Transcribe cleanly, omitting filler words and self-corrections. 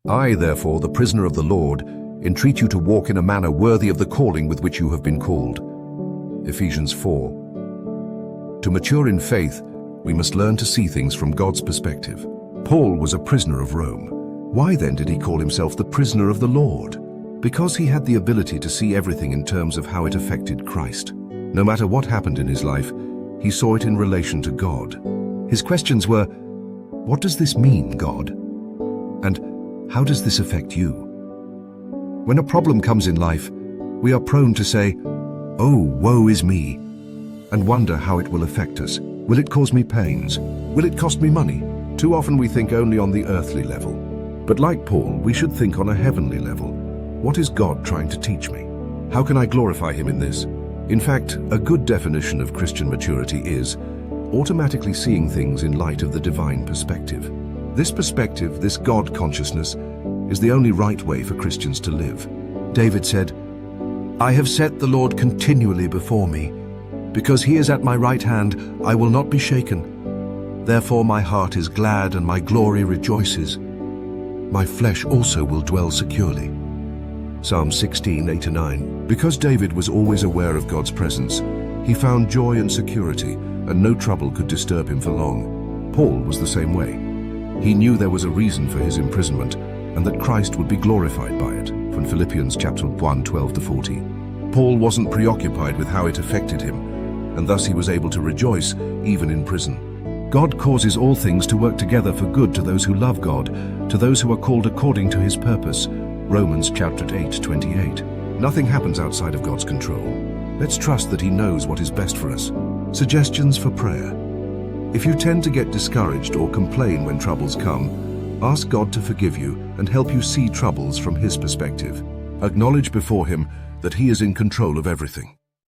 I, therefore, the prisoner of the Lord, entreat you to walk in a manner worthy of the calling with which you have been called. Ephesians 4. To mature in faith, we must learn to see things from God's perspective. Paul was a prisoner of Rome. Why then did he call himself the prisoner of the Lord? Because he had the ability to see everything in terms of how it affected Christ. No matter what happened in his life, he saw it in relation to God. His questions were, what does this mean, God? And how does this affect you? When a problem comes in life, we are prone to say, "Oh, woe is me," and wonder how it will affect us. Will it cause me pains? Will it cost me money? Too often we think only on the earthly level. But like Paul, we should think on a heavenly level. What is God trying to teach me? How can I glorify Him in this? In fact, a good definition of Christian maturity is automatically seeing things in light of the divine perspective. This perspective, this God consciousness, is the only right way for Christians to live. David said, "I have set the Lord continually before me. Because He is at my right hand, I will not be shaken. Therefore my heart is glad and my glory rejoices. My flesh also will dwell securely." Psalm 16:8-9. Because David was always aware of God's presence, he found joy and security, and no trouble could disturb him for long. Paul was the same way. He knew there was a reason for his imprisonment, and that Christ would be glorified by it, from Philippians chapter 1, 12-14. Paul wasn't preoccupied with how it affected him, and thus he was able to rejoice even in prison. God causes all things to work together for good to those who love God, to those who are called according to His purpose. Romans chapter 8:28. Nothing happens outside of God's control. Let's trust that He knows what is best for us. Suggestions for prayer. If you tend to get discouraged or complain when troubles come, ask God to forgive you and help you see troubles from His perspective. Acknowledge before Him that He is in control of everything.